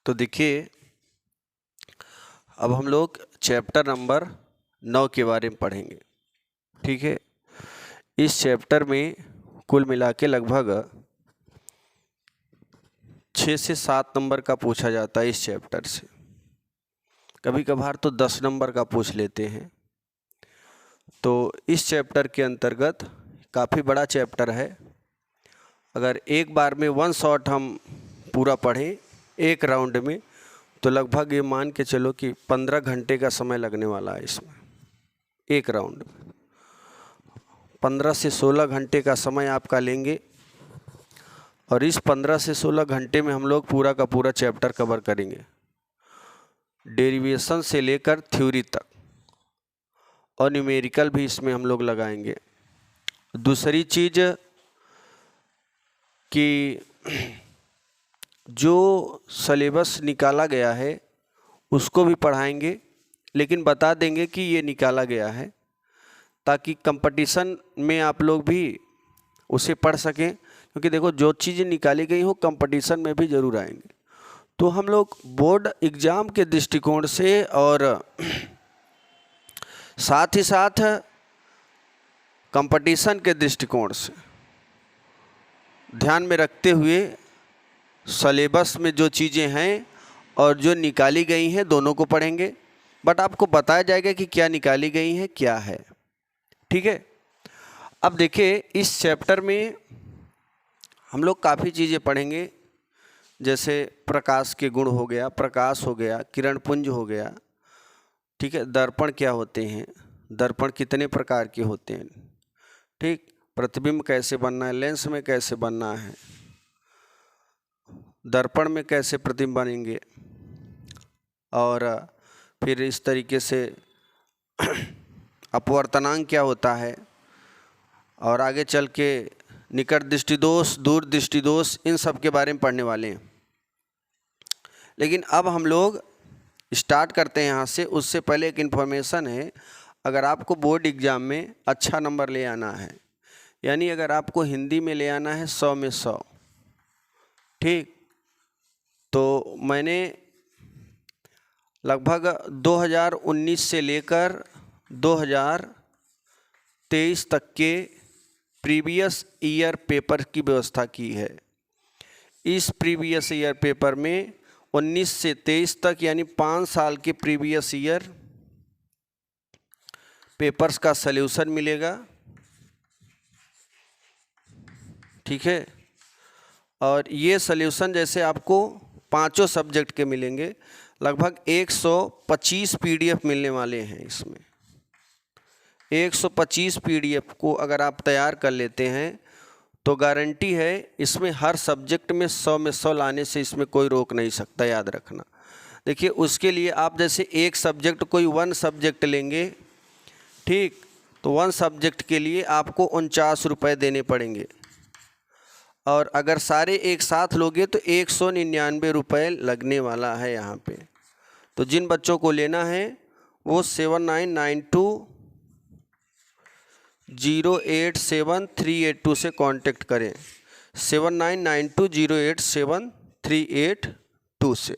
तो देखिए, अब हम लोग चैप्टर नंबर 9 के बारे में पढ़ेंगे। ठीक है, इस चैप्टर में कुल मिला के लगभग 6 से 7 नंबर का पूछा जाता है इस चैप्टर से। कभी कभार तो 10 नंबर का पूछ लेते हैं। तो इस चैप्टर के अंतर्गत काफ़ी बड़ा चैप्टर है। अगर एक बार में वन शॉट हम पूरा पढ़ें एक राउंड में, तो लगभग ये मान के चलो कि 15 घंटे का समय लगने वाला है इसमें। एक राउंड में 15 से 16 घंटे का समय आपका लेंगे, और इस 15 से 16 घंटे में हम लोग पूरा का पूरा चैप्टर कवर करेंगे, डेरिवेशन से लेकर थ्योरी तक, और न्यूमेरिकल भी इसमें हम लोग लगाएंगे। दूसरी चीज़ कि जो सिलेबस निकाला गया है उसको भी पढ़ाएंगे, लेकिन बता देंगे कि ये निकाला गया है ताकि कंपटीशन में आप लोग भी उसे पढ़ सकें। क्योंकि देखो, जो चीज़ें निकाली गई हो कंपटीशन में भी ज़रूर आएंगे। तो हम लोग बोर्ड एग्ज़ाम के दृष्टिकोण से और साथ ही साथ कंपटीशन के दृष्टिकोण से ध्यान में रखते हुए सिलेबस में जो चीज़ें हैं और जो निकाली गई हैं दोनों को पढ़ेंगे। बट आपको बताया जाएगा कि क्या निकाली गई हैं, क्या है। ठीक है, अब देखिए, इस चैप्टर में हम लोग काफ़ी चीज़ें पढ़ेंगे, जैसे प्रकाश के गुण हो गया, प्रकाश हो गया, किरण पुंज हो गया। ठीक है, दर्पण क्या होते हैं, दर्पण कितने प्रकार के होते हैं। ठीक, प्रतिबिंब कैसे बनना है, लेंस में कैसे बनना है, दर्पण में कैसे प्रतिबिंब बनेंगे, और फिर इस तरीके से अपवर्तनांक क्या होता है, और आगे चल के निकट दृष्टि दोष, दूर दृष्टि दोष, इन सब के बारे में पढ़ने वाले हैं। लेकिन अब हम लोग स्टार्ट करते हैं यहाँ से। उससे पहले एक इन्फॉर्मेशन है, अगर आपको बोर्ड एग्ज़ाम में अच्छा नंबर ले आना है, यानी अगर आपको हिंदी में ले आना है 100 में 100, ठीक, तो मैंने लगभग 2019 से लेकर 2023 तक के प्रीवियस ईयर पेपर की व्यवस्था की है। इस प्रीवियस ईयर पेपर में 19 से 23 तक यानी 5 साल के प्रीवियस ईयर पेपर्स का सल्यूशन मिलेगा। ठीक है, और ये सल्यूशन जैसे आपको पांचों सब्जेक्ट के मिलेंगे, लगभग 125 पीडीएफ मिलने वाले हैं इसमें। 125 पीडीएफ को अगर आप तैयार कर लेते हैं तो गारंटी है इसमें हर सब्जेक्ट में 100 में 100 लाने से इसमें कोई रोक नहीं सकता, याद रखना। देखिए, उसके लिए आप जैसे एक सब्जेक्ट, कोई 1 सब्जेक्ट लेंगे, ठीक, तो 1 सब्जेक्ट के लिए आपको 49 रुपये देने पड़ेंगे, और अगर सारे एक साथ लोगे तो 199 रुपये लगने वाला है यहाँ पे। तो जिन बच्चों को लेना है वो 7992087382 से कांटेक्ट करें, 7992087382 से।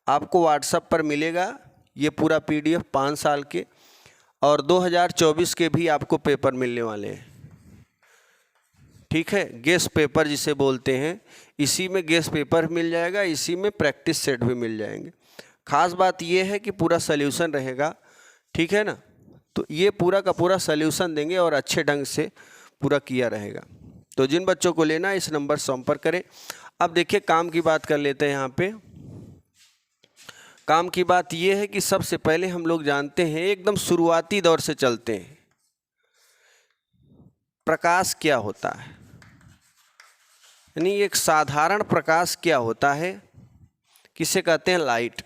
आपको व्हाट्सएप पर मिलेगा ये पूरा पीडीएफ 5 साल के, और 2024 के भी आपको पेपर मिलने वाले हैं। ठीक है, गेस्ट पेपर जिसे बोलते हैं, इसी में गेस्ट पेपर मिल जाएगा, इसी में प्रैक्टिस सेट भी मिल जाएंगे। ख़ास बात यह है कि पूरा सल्यूशन रहेगा। ठीक है ना, तो ये पूरा का पूरा सल्यूशन देंगे और अच्छे ढंग से पूरा किया रहेगा। तो जिन बच्चों को लेना है इस नंबर से संपर्क करें। अब देखिए, काम की बात कर लेते हैं। यहाँ पे काम की बात यह है कि सबसे पहले हम लोग जानते हैं, एकदम शुरुआती दौर से चलते हैं, प्रकाश क्या होता है, यानी एक साधारण प्रकाश क्या होता है, किसे कहते हैं, लाइट।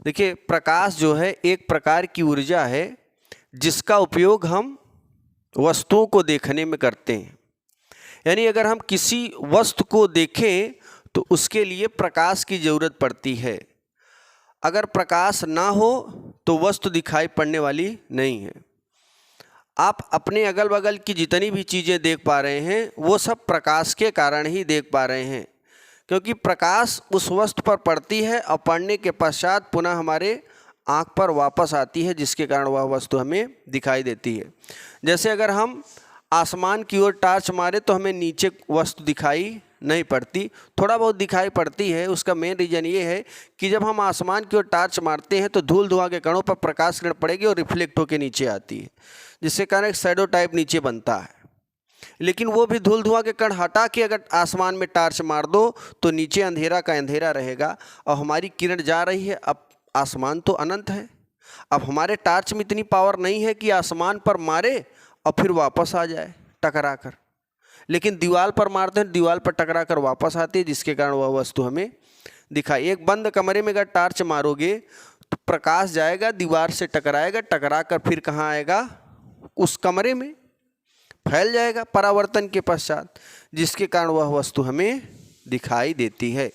देखिए, प्रकाश जो है एक प्रकार की ऊर्जा है जिसका उपयोग हम वस्तुओं को देखने में करते हैं। यानी अगर हम किसी वस्तु को देखें तो उसके लिए प्रकाश की ज़रूरत पड़ती है। अगर प्रकाश ना हो तो वस्तु दिखाई पड़ने वाली नहीं है। आप अपने अगल बगल की जितनी भी चीज़ें देख पा रहे हैं वो सब प्रकाश के कारण ही देख पा रहे हैं, क्योंकि प्रकाश उस वस्तु पर पड़ती है और पड़ने के पश्चात पुनः हमारे आँख पर वापस आती है, जिसके कारण वह वस्तु हमें दिखाई देती है। जैसे अगर हम आसमान की ओर टार्च मारे तो हमें नीचे वस्तु दिखाई नहीं पड़ती, थोड़ा बहुत दिखाई पड़ती है। उसका मेन रीज़न ये है कि जब हम आसमान की ओर टार्च मारते हैं तो धूल धुआं के कणों पर प्रकाश किरण पड़ेगी और रिफ्लेक्ट होकर नीचे आती है, जिसके कारण एक शैडो टाइप नीचे बनता है। लेकिन वो भी धूल धुआं के कण हटा के अगर आसमान में टार्च मार दो तो नीचे अंधेरा का अंधेरा रहेगा और हमारी किरण जा रही है। अब आसमान तो अनंत है, अब हमारे टार्च में इतनी पावर नहीं है कि आसमान पर मारे और फिर वापस आ जाए टकरा कर, लेकिन दीवार पर मारते हैं, दीवार पर टकरा कर वापस आती है, जिसके कारण वह वस्तु हमें दिखाई। एक बंद कमरे में अगर टार्च मारोगे तो प्रकाश जाएगा, दीवार से टकराएगा, टकरा कर फिर कहाँ आएगा, उस कमरे में फैल जाएगा परावर्तन के पश्चात, जिसके कारण वह वस्तु हमें दिखाई देती है।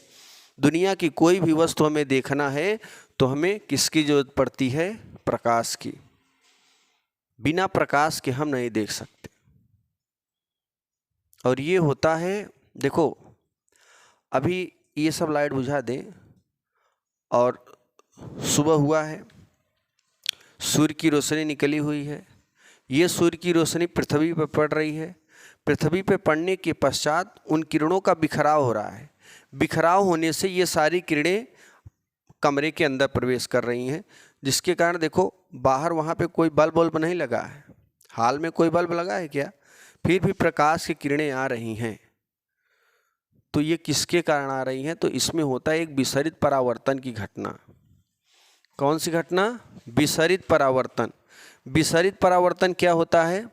दुनिया की कोई भी वस्तु हमें देखना है तो हमें किसकी जरूरत पड़ती है? प्रकाश की। बिना प्रकाश के हम नहीं देख सकते। और ये होता है, देखो अभी ये सब लाइट बुझा दें और सुबह हुआ है, सूर्य की रोशनी निकली हुई है, ये सूर्य की रोशनी पृथ्वी पर पड़ रही है। पृथ्वी पर पड़ने के पश्चात उन किरणों का बिखराव हो रहा है। बिखराव होने से ये सारी किरणें कमरे के अंदर प्रवेश कर रही हैं, जिसके कारण देखो बाहर वहाँ पे कोई बल्ब नहीं लगा है, हाल में कोई बल्ब लगा है क्या? फिर भी प्रकाश की किरणें आ रही हैं। तो ये किसके कारण आ रही हैं? तो इसमें होता है एक विसरित परावर्तन की घटना। कौन सी घटना? विसरित परावर्तन। विसरित परावर्तन क्या होता है?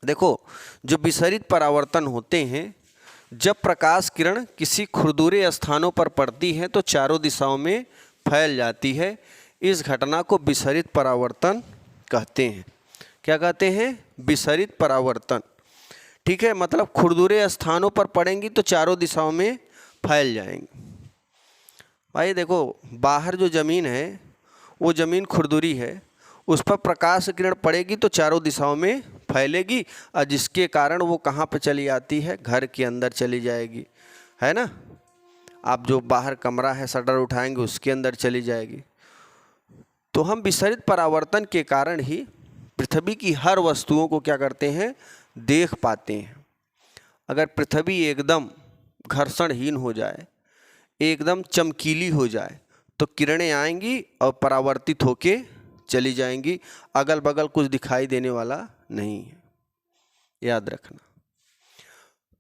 देखो, जो विसरित परावर्तन होते हैं, जब प्रकाश किरण किसी खुरदुरे स्थानों पर पड़ती है तो चारों दिशाओं में फैल जाती है। इस घटना को विसरित परावर्तन कहते हैं। क्या कहते हैं? विसरित परावर्तन। ठीक है, मतलब खुरदुरे स्थानों पर पड़ेंगी तो चारों दिशाओं में फैल जाएंगी। भाई देखो, बाहर जो ज़मीन है वो ज़मीन खुरदुरी है, उस पर प्रकाश किरण पड़ेगी तो चारों दिशाओं में फैलेगी और जिसके कारण वो कहाँ पे चली आती है? घर के अंदर चली जाएगी, है ना। आप जो बाहर कमरा है शटर उठाएंगे उसके अंदर चली जाएगी। तो हम विसरित परावर्तन के कारण ही पृथ्वी की हर वस्तुओं को क्या करते हैं? देख पाते हैं। अगर पृथ्वी एकदम घर्षणहीन हो जाए, एकदम चमकीली हो जाए तो किरणें आएंगी और परावर्तित होके चली जाएंगी, अगल बगल कुछ दिखाई देने वाला नहीं है, याद रखना।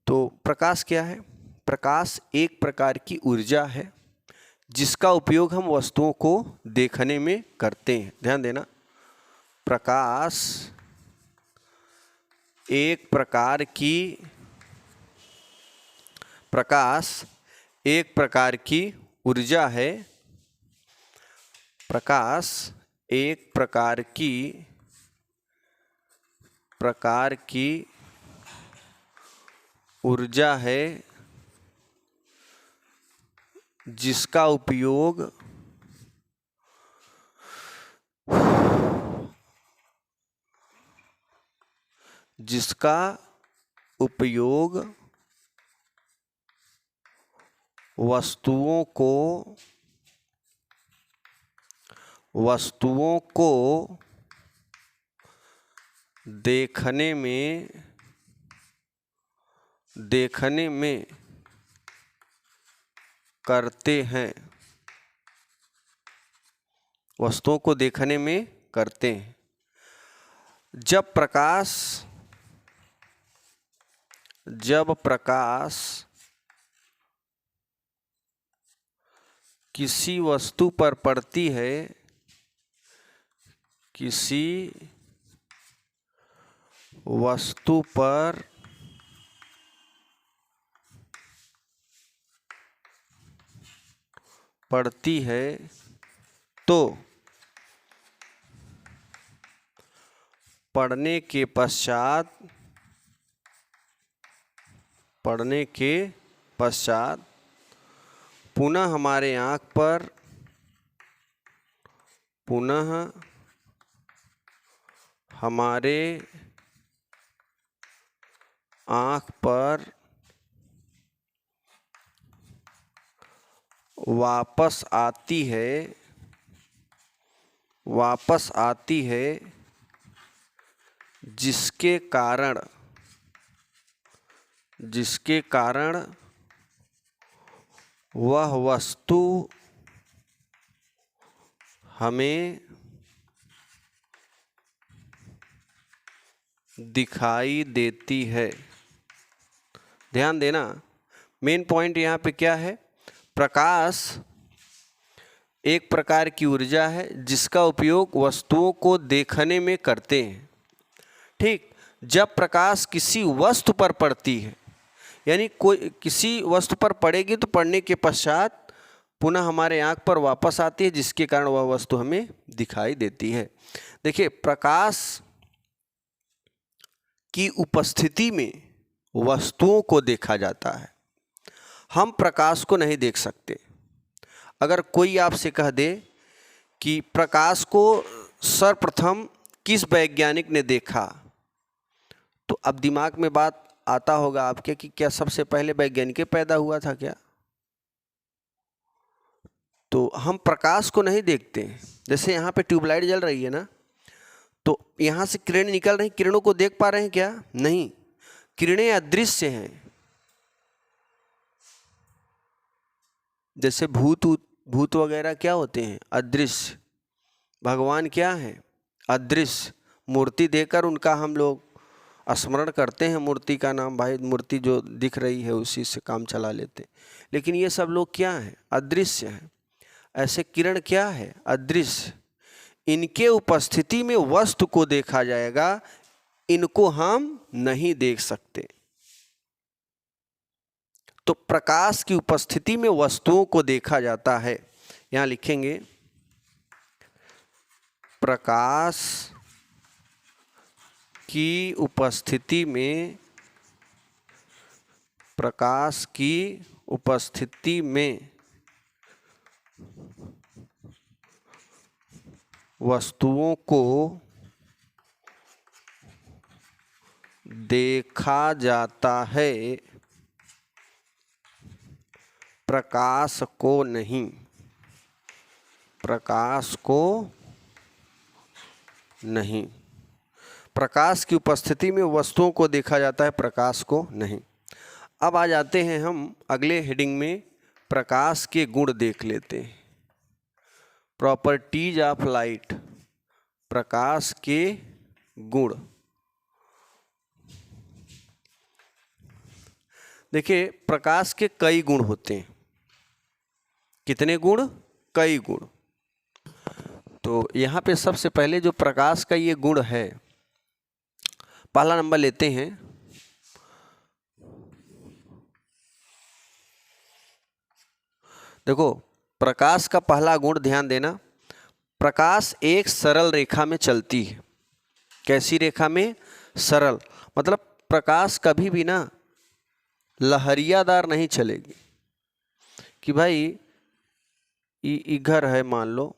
तो प्रकाश क्या है? प्रकाश एक प्रकार की ऊर्जा है जिसका उपयोग हम वस्तुओं को देखने में करते हैं। ध्यान देना, प्रकाश एक प्रकार की ऊर्जा है। प्रकाश एक प्रकार की ऊर्जा है जिसका उपयोग वस्तुओं को देखने में करते हैं। वस्तुओं को देखने में करते हैं। जब प्रकाश किसी वस्तु पर पड़ती है, किसी वस्तु पर पड़ती है तो पड़ने के पश्चात पुनः हमारे आँख पर वापस आती है जिसके कारण वह वस्तु हमें दिखाई देती है। ध्यान देना, मेन पॉइंट यहाँ पे क्या है? प्रकाश एक प्रकार की ऊर्जा है जिसका उपयोग वस्तुओं को देखने में करते हैं। ठीक, जब प्रकाश किसी वस्तु पर पड़ती है, यानी कोई किसी वस्तु पर पड़ेगी तो पड़ने के पश्चात पुनः हमारे आँख पर वापस आती है, जिसके कारण वह वस्तु हमें दिखाई देती है। देखिए, प्रकाश की उपस्थिति में वस्तुओं को देखा जाता है। हम प्रकाश को नहीं देख सकते। अगर कोई आपसे कह दे कि प्रकाश को सर्वप्रथम किस वैज्ञानिक ने देखा, तो अब दिमाग में बात आता होगा आपके कि क्या सबसे पहले वैज्ञानिक पैदा हुआ था क्या? तो हम प्रकाश को नहीं देखते। जैसे यहाँ पे ट्यूबलाइट जल रही है ना, तो यहाँ से किरण निकल रही, किरणों को देख पा रहे हैं क्या? नहीं, किरणें अदृश्य हैं। जैसे भूत वगैरह क्या होते हैं? अदृश्य। भगवान क्या है? अदृश्य। मूर्ति देखकर उनका हम लोग स्मरण करते हैं, मूर्ति का नाम, भाई मूर्ति जो दिख रही है उसी से काम चला लेते। लेकिन ये सब लोग क्या हैं? अदृश्य हैं। ऐसे किरण क्या है? अदृश्य। इनके उपस्थिति में वस्तु को देखा जाएगा, इनको हम नहीं देख सकते। तो प्रकाश की उपस्थिति में वस्तुओं को देखा जाता है। यहां लिखेंगे, प्रकाश की उपस्थिति में वस्तुओं को देखा जाता है, प्रकाश को नहीं। प्रकाश की उपस्थिति में वस्तुओं को देखा जाता है, प्रकाश को नहीं। अब आ जाते हैं हम अगले हेडिंग में, प्रकाश के गुण देख लेते हैं। प्रॉपर्टीज ऑफ लाइट, प्रकाश के गुण। देखिए, प्रकाश के कई गुण होते हैं। कितने गुण? कई गुण। तो यहाँ पे सबसे पहले जो प्रकाश का ये गुण है, पहला नंबर लेते हैं। देखो, प्रकाश का पहला गुण ध्यान देना, प्रकाश एक सरल रेखा में चलती है। कैसी रेखा में? सरल। मतलब प्रकाश कभी भी ना लहरियादार नहीं चलेगी कि भाई ये घर है मान लो,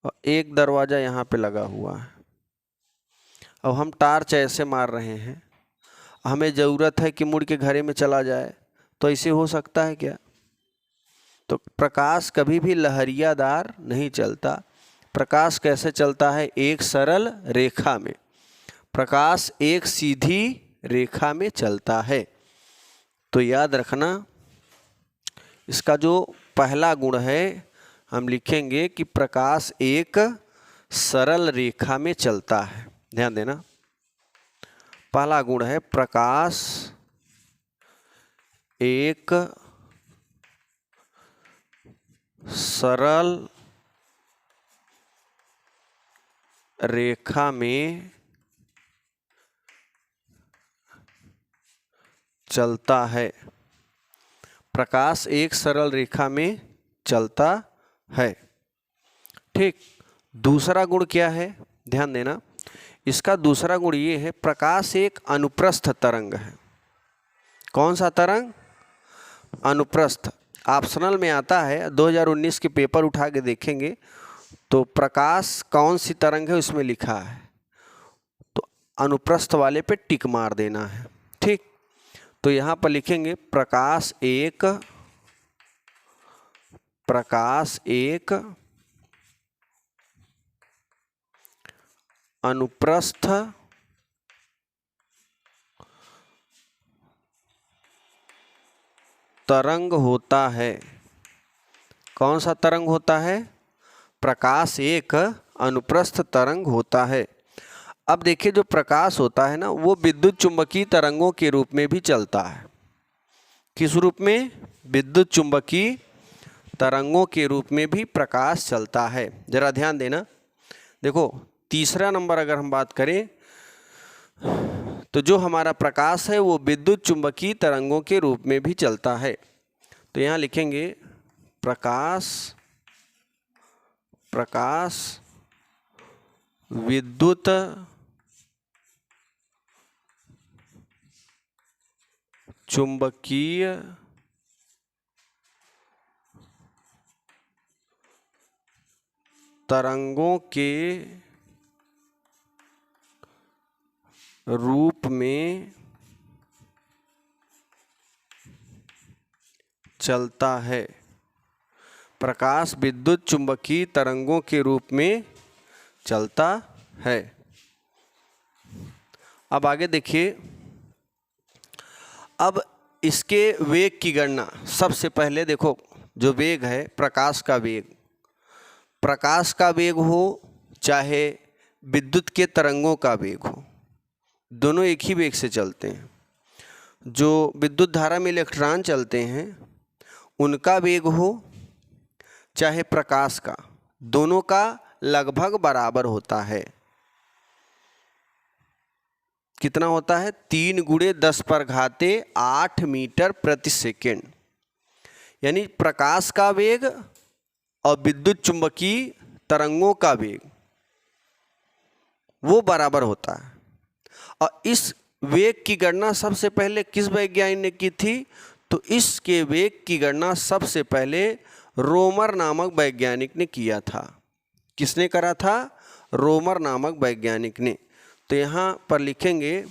और एक दरवाज़ा यहाँ पे लगा हुआ है। अब हम टार्च ऐसे मार रहे हैं, हमें ज़रूरत है कि मुड़ के घरे में चला जाए, तो ऐसे हो सकता है क्या? तो प्रकाश कभी भी लहरियादार नहीं चलता। प्रकाश कैसे चलता है? एक सरल रेखा में। प्रकाश एक सीधी रेखा में चलता है। तो याद रखना, इसका जो पहला गुण है हम लिखेंगे कि प्रकाश एक सरल रेखा में चलता है। ध्यान देना, पहला गुण है प्रकाश एक सरल रेखा में चलता है। प्रकाश एक सरल रेखा में चलता है। ठीक, दूसरा गुण क्या है? ध्यान देना, इसका दूसरा गुण ये है, प्रकाश एक अनुप्रस्थ तरंग है। कौन सा तरंग? अनुप्रस्थ। ऑप्शनल में आता है, 2019 के पेपर उठा के देखेंगे तो प्रकाश कौन सी तरंग है उसमें लिखा है, तो अनुप्रस्थ वाले पे टिक मार देना है। ठीक, तो यहाँ पर लिखेंगे प्रकाश एक प्रकाश एक अनुप्रस्थ तरंग होता है। कौन सा तरंग होता है? प्रकाश एक अनुप्रस्थ तरंग होता है। अब देखिए, जो प्रकाश होता है ना, वो विद्युत चुंबकीय तरंगों के रूप में भी चलता है। किस रूप में? विद्युत चुंबकीय तरंगों के रूप में भी प्रकाश चलता है। जरा ध्यान देना। देखो, तीसरा नंबर अगर हम बात करें तो जो हमारा प्रकाश है वो विद्युत चुंबकीय तरंगों के रूप में भी चलता है। तो यहाँ लिखेंगे प्रकाश विद्युत चुंबकीय तरंगों के रूप में चलता है। प्रकाश विद्युत चुंबकीय तरंगों के रूप में चलता है। अब आगे देखिए, अब इसके वेग की गणना सबसे पहले देखो, जो वेग है प्रकाश का वेग हो चाहे विद्युत के तरंगों का वेग हो, दोनों एक ही वेग से चलते हैं। जो विद्युत धारा में इलेक्ट्रॉन चलते हैं उनका वेग हो चाहे प्रकाश का, दोनों का लगभग बराबर होता है। कितना होता है? 3 × 10⁸ मीटर प्रति सेकेंड। यानी प्रकाश का वेग और विद्युत चुंबकीय तरंगों का वेग वो बराबर होता है। और इस वेग की गणना सबसे पहले किस वैज्ञानिक ने की थी? तो इसके वेग की गणना सबसे पहले रोमर नामक वैज्ञानिक ने किया था। किसने करा था? रोमर नामक वैज्ञानिक ने। तो यहाँ पर लिखेंगे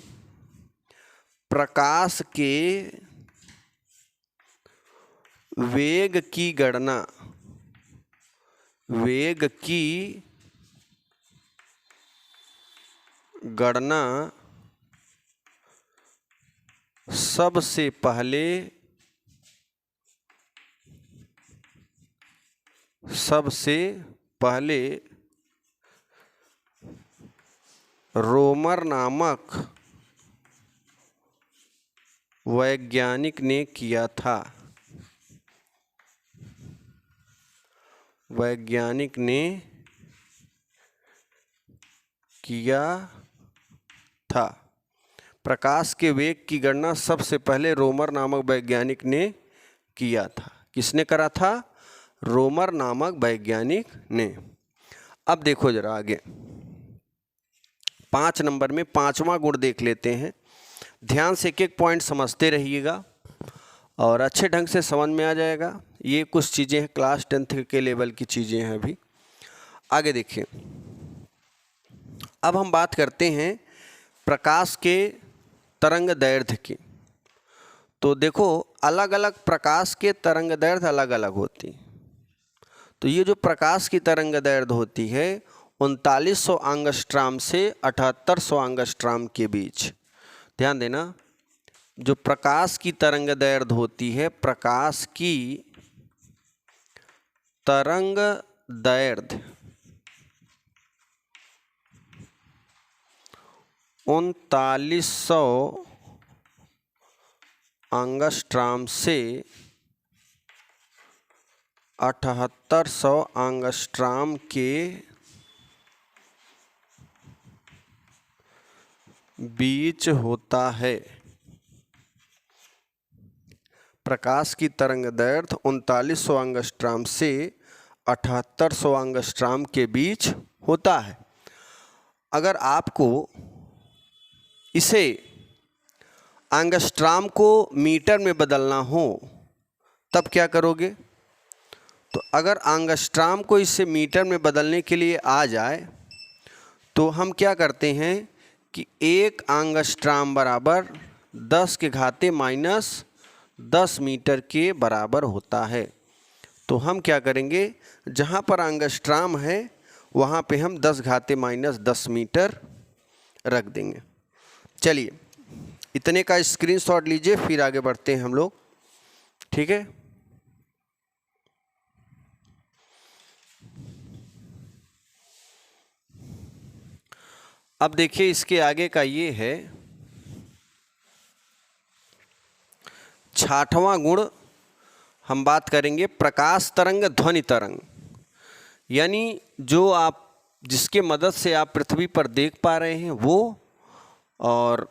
प्रकाश के वेग की गणना सबसे पहले रोमर नामक वैज्ञानिक ने किया था। प्रकाश के वेग की गणना सबसे पहले रोमर नामक वैज्ञानिक ने किया था। किसने करा था? रोमर नामक वैज्ञानिक ने। अब देखो जरा आगे 5 नंबर में 5वां गुण देख लेते हैं। ध्यान से एक एक पॉइंट समझते रहिएगा और अच्छे ढंग से समझ में आ जाएगा। ये कुछ चीज़ें हैं, क्लास 10th के लेवल की चीज़ें हैं। अभी आगे देखिए, अब हम बात करते हैं प्रकाश के तरंग दैर्ध्य की। तो देखो, अलग अलग प्रकाश के तरंग दैर्ध्य अलग अलग होती। तो ये जो प्रकाश की तरंग दैर्ध्य होती है 3900 एंगस्ट्रॉम से 7800 एंगस्ट्रॉम के बीच। ध्यान देना, जो प्रकाश की तरंग दैर्ध्य होती है, प्रकाश की तरंग दैर्ध्य 3900 एंगस्ट्रॉम से 7800 एंगस्ट्रॉम के बीच होता है। प्रकाश की तरंग दैर्ध्य 3900 एंगस्ट्रॉम से 7800 एंगस्ट्रॉम के बीच होता है। अगर आपको इसे एंगस्ट्रॉम को मीटर में बदलना हो तब क्या करोगे? तो अगर एंगस्ट्रॉम को इससे मीटर में बदलने के लिए आ जाए तो हम क्या करते हैं कि 1 एंगस्ट्रॉम बराबर 10⁻⁻10 मीटर के बराबर होता है। तो हम क्या करेंगे, जहाँ पर एंगस्ट्राम है वहाँ पे हम 10⁻⁻10 मीटर रख देंगे। चलिए इतने का स्क्रीनशॉट लीजिए, फिर आगे बढ़ते हैं हम लोग, ठीक है। अब देखिए इसके आगे का ये है 6वां गुण, हम बात करेंगे प्रकाश तरंग ध्वनि तरंग, यानी जो आप जिसके मदद से आप पृथ्वी पर देख पा रहे हैं वो, और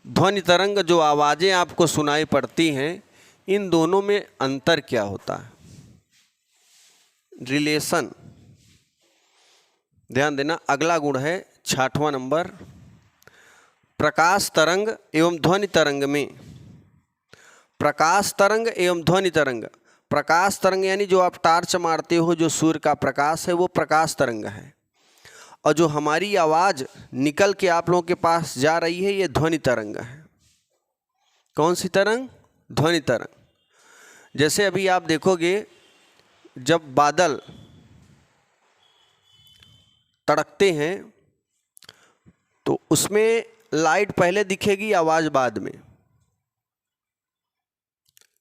ध्वनि तरंग जो आवाज़ें आपको सुनाई पड़ती हैं, इन दोनों में अंतर क्या होता है, रिलेशन, ध्यान देना। अगला गुण है 6वां नंबर, प्रकाश तरंग एवं ध्वनि तरंग में, प्रकाश तरंग एवं ध्वनि तरंग। प्रकाश तरंग यानी जो आप टार्च मारते हो, जो सूर्य का प्रकाश है, वो प्रकाश तरंग है, और जो हमारी आवाज़ निकल के आप लोगों के पास जा रही है, ये ध्वनि तरंग है। कौन सी तरंग? ध्वनि तरंग। जैसे अभी आप देखोगे जब बादल तड़कते हैं तो उसमें लाइट पहले दिखेगी, आवाज़ बाद में,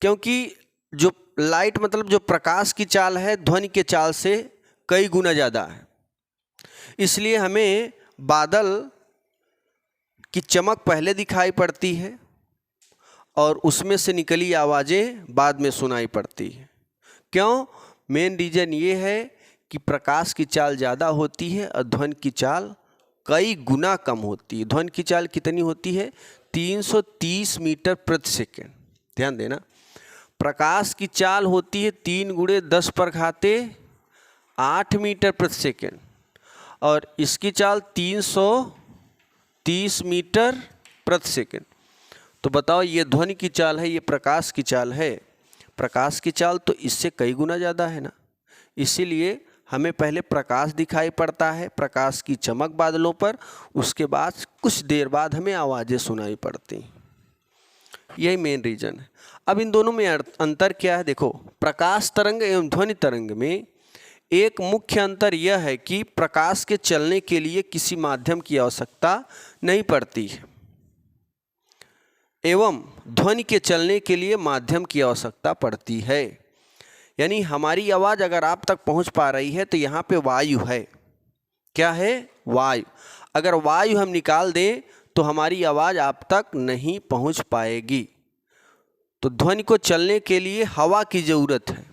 क्योंकि जो लाइट मतलब जो प्रकाश की चाल है ध्वनि के चाल से कई गुना ज़्यादा है, इसलिए हमें बादल की चमक पहले दिखाई पड़ती है और उसमें से निकली आवाज़ें बाद में सुनाई पड़ती है। क्यों? मेन रीज़न ये है कि प्रकाश की चाल ज़्यादा होती है और ध्वनि की चाल कई गुना कम होती है। ध्वनि की चाल कितनी होती है? 330 मीटर प्रति सेकेंड। ध्यान देना, प्रकाश की चाल होती है 3 × 10⁸ मीटर प्रति सेकेंड, और इसकी चाल 330 मीटर प्रति सेकेंड। तो बताओ, ये ध्वनि की चाल है, ये प्रकाश की चाल है। प्रकाश की चाल तो इससे कई गुना ज़्यादा है ना, इसीलिए हमें पहले प्रकाश दिखाई पड़ता है, प्रकाश की चमक बादलों पर, उसके बाद कुछ देर बाद हमें आवाज़ें सुनाई पड़ती हैं। यही मेन रीज़न है। अब इन दोनों में अंतर क्या है? देखो, प्रकाश तरंग एवं ध्वनि तरंग में एक मुख्य अंतर यह है कि प्रकाश के चलने के लिए किसी माध्यम की आवश्यकता नहीं पड़ती है, एवं ध्वनि के चलने के लिए माध्यम की आवश्यकता पड़ती है। यानी हमारी आवाज़ अगर आप तक पहुंच पा रही है तो यहाँ पे वायु है। क्या है? वायु। अगर वायु हम निकाल दें तो हमारी आवाज़ आप तक नहीं पहुंच पाएगी। तो ध्वनि को चलने के लिए हवा की ज़रूरत है।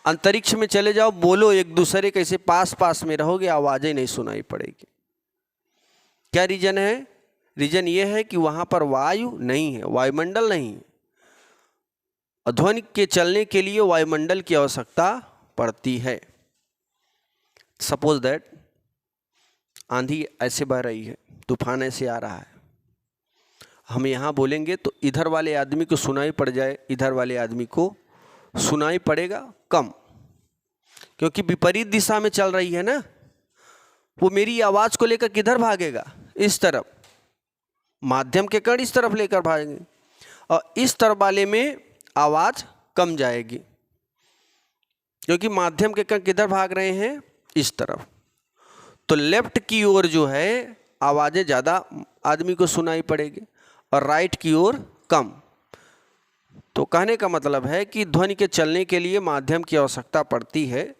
अंतरिक्ष में चले जाओ, बोलो एक दूसरे के, ऐसे पास पास में रहोगे, आवाज़ें नहीं सुनाई पड़ेगी। क्या रीज़न है? रीज़न ये है कि वहाँ पर वायु नहीं है, वायुमंडल नहीं है। ध्वनि के चलने के लिए वायुमंडल की आवश्यकता पड़ती है। सपोज दैट आंधी ऐसे बह रही है, तूफान ऐसे आ रहा है, हम यहाँ बोलेंगे तो इधर वाले आदमी को सुनाई पड़ जाए, इधर वाले आदमी को सुनाई पड़ेगा कम, क्योंकि विपरीत दिशा में चल रही है ना। वो मेरी आवाज़ को लेकर किधर भागेगा? इस तरफ। माध्यम के कण इस तरफ लेकर भागेंगे, और इस तरफ वाले में आवाज़ कम जाएगी, क्योंकि माध्यम के कण किधर भाग रहे हैं? इस तरफ। तो लेफ्ट की ओर जो है आवाज़ें ज़्यादा आदमी को सुनाई पड़ेगी, और राइट की ओर कम। तो कहने का मतलब है कि ध्वनि के चलने के लिए माध्यम की आवश्यकता पड़ती है,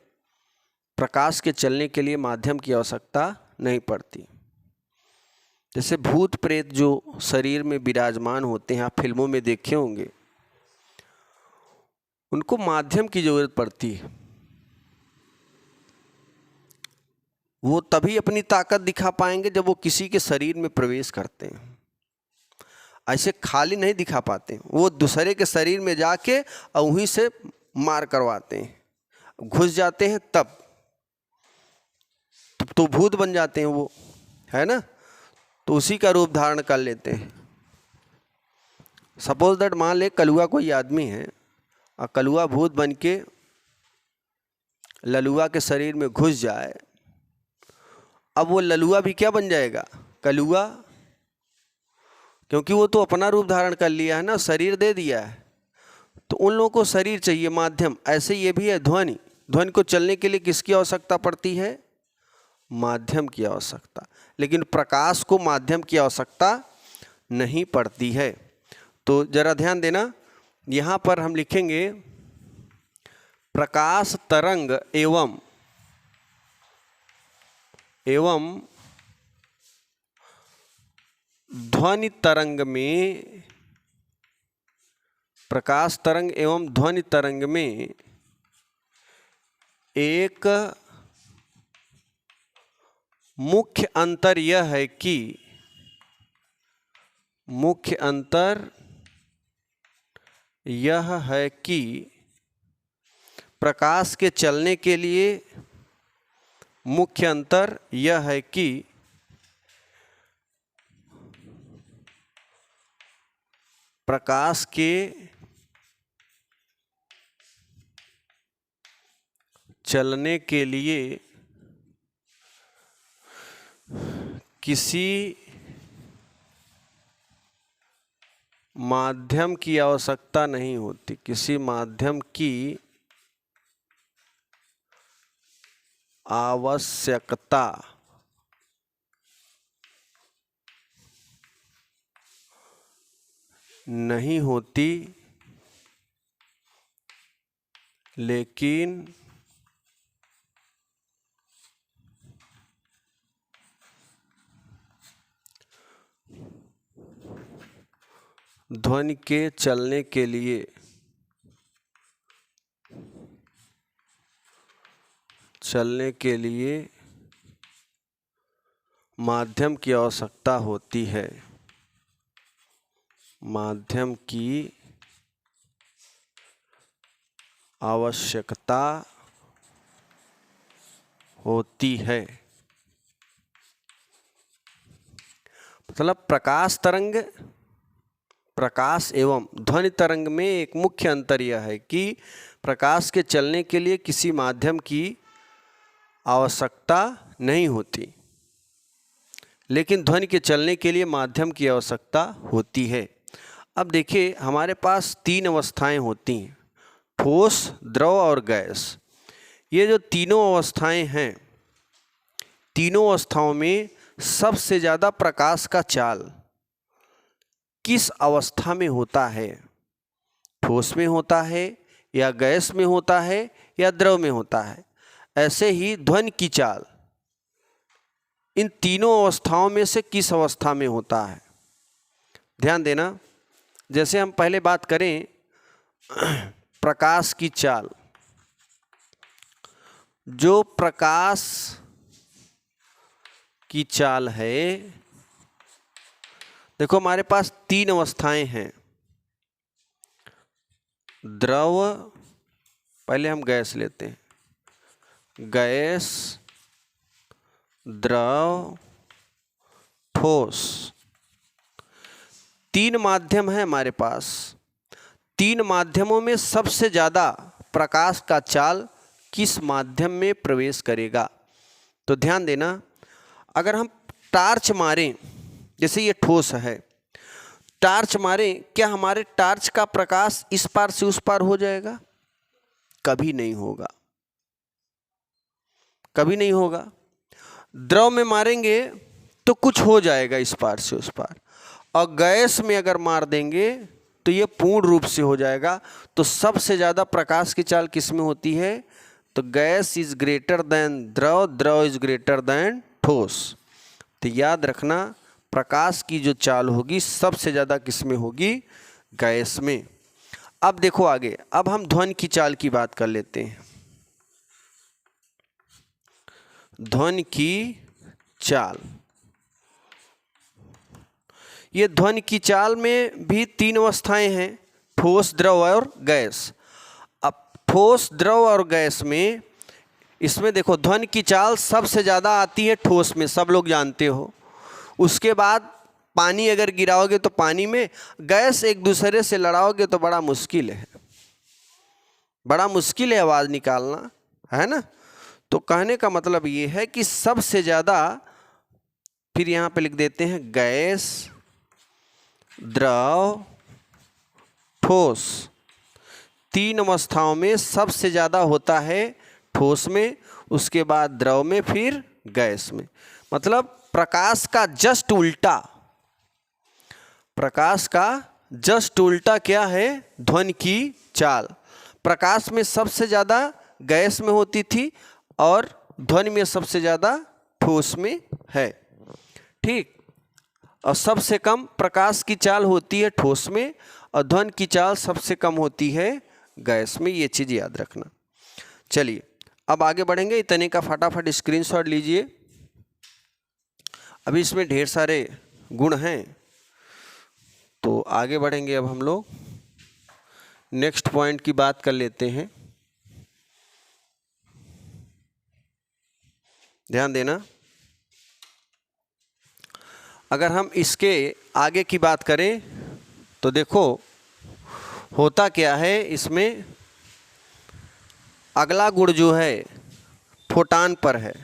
प्रकाश के चलने के लिए माध्यम की आवश्यकता नहीं पड़ती। जैसे भूत प्रेत जो शरीर में विराजमान होते हैं, आप फिल्मों में देखे होंगे, उनको माध्यम की जरूरत पड़ती है। वो तभी अपनी ताकत दिखा पाएंगे जब वो किसी के शरीर में प्रवेश करते हैं। ऐसे खाली नहीं दिखा पाते, वो दूसरे के शरीर में जाके और वहीं से मार करवाते हैं, घुस जाते हैं, तब तो भूत बन जाते हैं वो, है ना। तो उसी का रूप धारण कर लेते हैं। सपोज दैट मान ले कलुआ कोई आदमी है, और कलुआ भूत बन के ललुआ के शरीर में घुस जाए, अब वो ललुआ भी क्या बन जाएगा? कलुआ, क्योंकि वो तो अपना रूप धारण कर लिया है ना, शरीर दे दिया है। तो उन लोगों को शरीर चाहिए, माध्यम। ऐसे ये भी है ध्वनि, ध्वनि को चलने के लिए किसकी आवश्यकता पड़ती है? माध्यम की आवश्यकता। लेकिन प्रकाश को माध्यम की आवश्यकता नहीं पड़ती है। तो जरा ध्यान देना, यहाँ पर हम लिखेंगे प्रकाश तरंग एवं ध्वनि तरंग में, प्रकाश तरंग एवं ध्वनि तरंग में एक मुख्य अंतर यह है कि प्रकाश के चलने के लिए मुख्य अंतर यह है कि प्रकाश के चलने के लिए किसी माध्यम की आवश्यकता नहीं होती, किसी माध्यम की आवश्यकता नहीं होती, लेकिन ध्वनि के चलने के लिए माध्यम की आवश्यकता होती है, माध्यम की आवश्यकता होती है। मतलब प्रकाश तरंग, प्रकाश एवं ध्वनि तरंग में एक मुख्य अंतर यह है कि प्रकाश के चलने के लिए किसी माध्यम की आवश्यकता नहीं होती, लेकिन ध्वनि के चलने के लिए माध्यम की आवश्यकता होती है। अब देखिए, हमारे पास तीन अवस्थाएं होती हैं, ठोस, द्रव और गैस। ये जो तीनों अवस्थाएं हैं, तीनों अवस्थाओं में सबसे ज़्यादा प्रकाश का चाल किस अवस्था में होता है? ठोस में होता है, या गैस में होता है, या द्रव में होता है। ऐसे ही ध्वनि की चाल इन तीनों अवस्थाओं में से किस अवस्था में होता है? ध्यान देना। जैसे हम पहले बात करें प्रकाश की चाल, जो प्रकाश की चाल है, देखो हमारे पास तीन अवस्थाएं हैं, द्रव, पहले हम गैस लेते हैं, गैस, द्रव, ठोस। तीन माध्यम है हमारे पास। तीन माध्यमों में सबसे ज़्यादा प्रकाश का चाल किस माध्यम में प्रवेश करेगा? तो ध्यान देना, अगर हम टार्च मारें, जैसे ये ठोस है, टार्च मारें, क्या हमारे टार्च का प्रकाश इस पार से उस पार हो जाएगा? कभी नहीं होगा, कभी नहीं होगा। द्रव में मारेंगे तो कुछ हो जाएगा इस पार से उस पार, और गैस में अगर मार देंगे तो ये पूर्ण रूप से हो जाएगा। तो सबसे ज़्यादा प्रकाश की चाल किस में होती है? तो गैस इज ग्रेटर देन द्रव, द्रव इज ग्रेटर देन ठोस। तो याद रखना, प्रकाश की जो चाल होगी सबसे ज़्यादा किस में होगी? गैस में। अब देखो आगे, अब हम ध्वनि की चाल की बात कर लेते हैं। ध्वनि की चाल, ये ध्वनि की चाल में भी तीन अवस्थाएं हैं, ठोस, द्रव और गैस। अब ठोस, द्रव और गैस में, इसमें देखो ध्वनि की चाल सबसे ज़्यादा आती है ठोस में, सब लोग जानते हो। उसके बाद पानी अगर गिराओगे तो पानी में, गैस एक दूसरे से लड़ाओगे तो बड़ा मुश्किल है, बड़ा मुश्किल है आवाज़ निकालना, है ना। तो कहने का मतलब ये है कि सबसे ज़्यादा, फिर यहाँ पे लिख देते हैं गैस, द्रव, ठोस, 3 अवस्थाओं में सबसे ज़्यादा होता है ठोस में, उसके बाद द्रव में, फिर गैस में। मतलब प्रकाश का जस्ट उल्टा, प्रकाश का जस्ट उल्टा क्या है? ध्वनि की चाल। प्रकाश में सबसे ज़्यादा गैस में होती थी और ध्वनि में सबसे ज़्यादा ठोस में है। ठीक। और सबसे कम प्रकाश की चाल होती है ठोस में और ध्वनि की चाल सबसे कम होती है गैस में। ये चीज़ याद रखना। चलिए अब आगे बढ़ेंगे। इतने का फटाफट स्क्रीनशॉट लीजिए। अभी इसमें ढेर सारे गुण हैं, तो आगे बढ़ेंगे। अब हम लोग नेक्स्ट पॉइंट की बात कर लेते हैं। ध्यान देना, अगर हम इसके आगे की बात करें तो देखो होता क्या है। इसमें अगला गुण जो है फोटान पर है।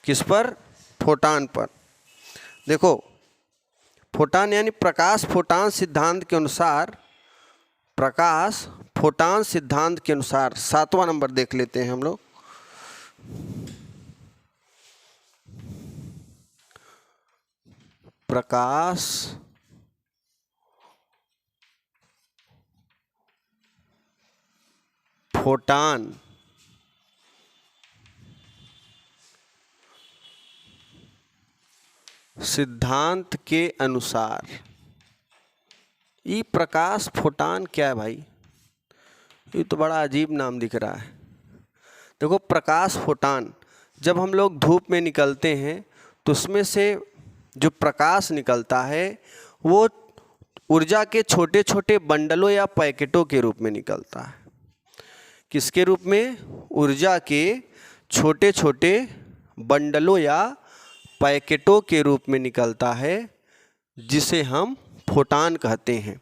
किस पर? फोटान पर। देखो फोटान यानी प्रकाश फोटान सिद्धांत के अनुसार, प्रकाश फोटान सिद्धांत के अनुसार 7वां नंबर देख लेते हैं हम लोग। प्रकाश फोटान सिद्धांत के अनुसार, ये प्रकाश फोटान क्या है भाई? ये तो बड़ा अजीब नाम दिख रहा है। देखो प्रकाश फोटान, जब हम लोग धूप में निकलते हैं तो उसमें से जो प्रकाश निकलता है वो ऊर्जा के छोटे छोटे बंडलों या पैकेटों के रूप में निकलता है। किसके रूप में? ऊर्जा के छोटे छोटे बंडलों या पैकेटों के रूप में निकलता है, जिसे हम फोटान कहते हैं।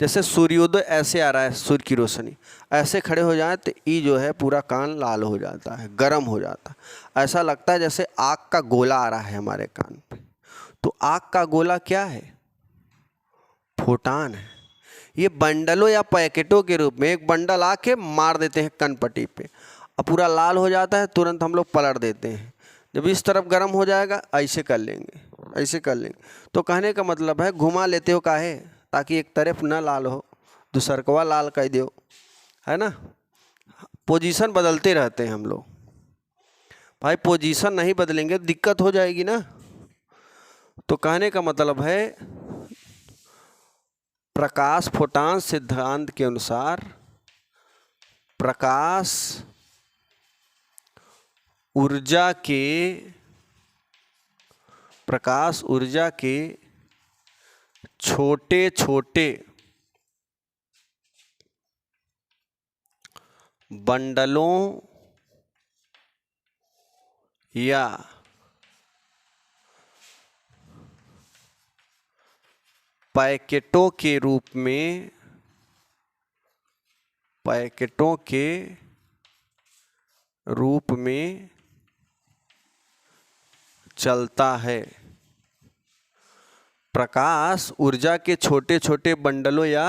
जैसे सूर्योदय ऐसे आ रहा है, सूर्य की रोशनी ऐसे खड़े हो जाए तो ये जो है पूरा कान लाल हो जाता है, गर्म हो जाता है। ऐसा लगता है जैसे आग का गोला आ रहा है हमारे कान पे। तो आग का गोला क्या है? फोटान है। ये बंडलों या पैकेटों के रूप में एक बंडल आके मार देते हैं कनपट्टी पे और पूरा लाल हो जाता है, तुरंत हम लोग पलट देते हैं। जब इस तरफ गर्म हो जाएगा ऐसे कर लेंगे, ऐसे कर लेंगे। तो कहने का मतलब है घुमा लेते हो काहे? ताकि एक तरफ ना लाल हो, दूसरकवा लाल कर दो, है ना। पोजीशन बदलते रहते हैं हम लोग भाई। पोजीशन नहीं बदलेंगे तो दिक्कत हो जाएगी ना। तो कहने का मतलब है प्रकाश फोटान सिद्धांत के अनुसार प्रकाश ऊर्जा के छोटे छोटे बंडलों या पैकेटों के रूप में चलता है। प्रकाश ऊर्जा के छोटे छोटे बंडलों या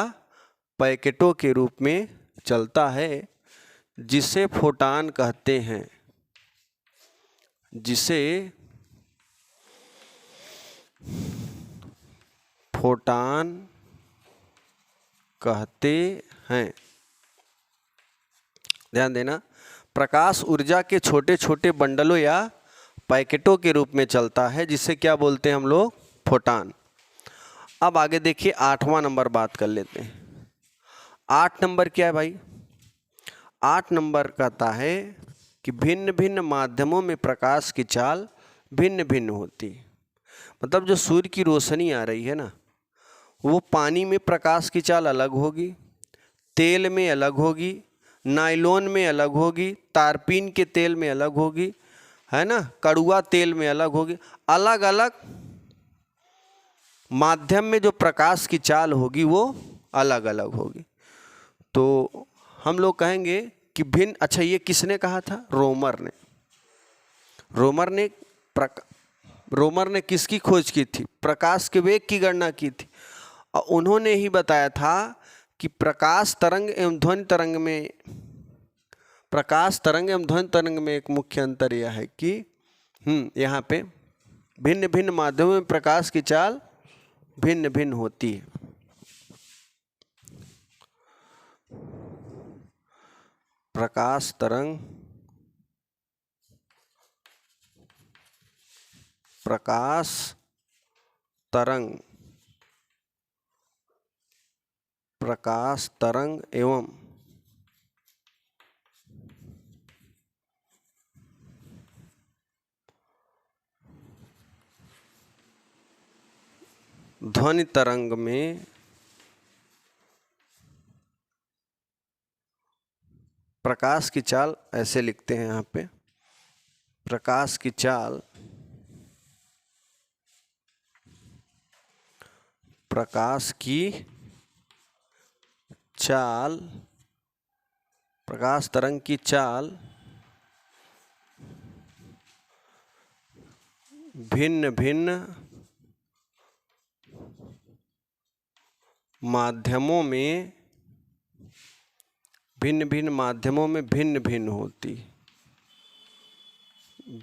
पैकेटों के रूप में चलता है, जिसे फोटान कहते हैं। जिसे फोटान कहते हैं। ध्यान देना, प्रकाश ऊर्जा के छोटे छोटे बंडलों या पैकेटों के रूप में चलता है, जिसे क्या बोलते हैं हम लोग? फोटान। अब आगे देखिए 8वां नंबर बात कर लेते हैं। 8 नंबर क्या है भाई? 8 नंबर कहता है कि भिन्न भिन्न माध्यमों में प्रकाश की चाल भिन्न भिन्न होती है। मतलब जो सूर्य की रोशनी आ रही है ना, वो पानी में प्रकाश की चाल अलग होगी, तेल में अलग होगी, नायलॉन में अलग होगी, तारपीन के तेल में अलग होगी, है ना, कड़ुआ तेल में अलग होगी। अलग अलग माध्यम में जो प्रकाश की चाल होगी वो अलग अलग होगी। तो हम लोग कहेंगे कि भिन्न। अच्छा, ये किसने कहा था? रोमर ने। रोमर ने किसकी खोज की थी? प्रकाश के वेग की गणना की थी। और उन्होंने ही बताया था कि प्रकाश तरंग एवं ध्वनि तरंग में, प्रकाश तरंग एवं ध्वनि तरंग में एक मुख्य अंतर यह है कि यहाँ पे भिन्न भिन्न माध्यमों में प्रकाश की चाल भिन्न भिन्न होती है। प्रकाश तरंग, प्रकाश तरंग, प्रकाश तरंग एवं ध्वनि तरंग में प्रकाश की चाल ऐसे लिखते हैं यहाँ पे, प्रकाश की चाल, प्रकाश की चाल, प्रकाश तरंग की चाल भिन्न भिन्न माध्यमों में, भिन्न भिन्न माध्यमों में भिन्न भिन्न होती,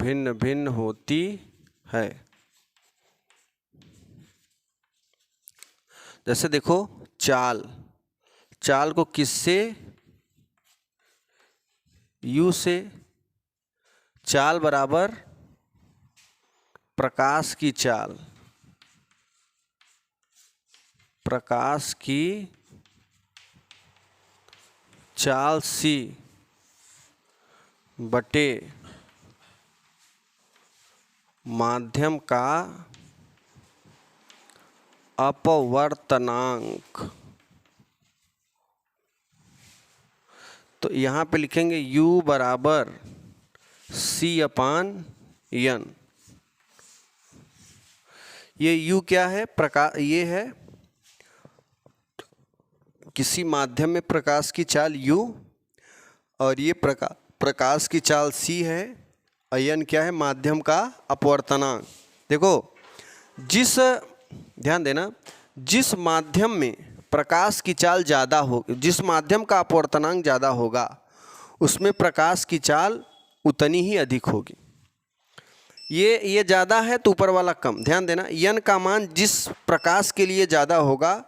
भिन्न भिन्न होती है। जैसे देखो चाल, चाल को किससे, U से, चाल बराबर प्रकाश की चाल, प्रकाश की चाल C बटे माध्यम का अपवर्तनांक। तो यहाँ पे लिखेंगे U बराबर C/N। ये U क्या है, प्रकाश, ये है किसी माध्यम में प्रकाश की चाल U, और ये प्रकाश की चाल C है, और N क्या है, माध्यम का अपवर्तनांक। देखो जिस, ध्यान देना, जिस माध्यम में प्रकाश की चाल ज़्यादा हो, जिस माध्यम का अपवर्तनांक ज़्यादा होगा उसमें प्रकाश की चाल उतनी ही अधिक होगी। ये ज़्यादा है तो ऊपर वाला कम। ध्यान देना, N का मान जिस प्रकाश के लिए ज़्यादा होगा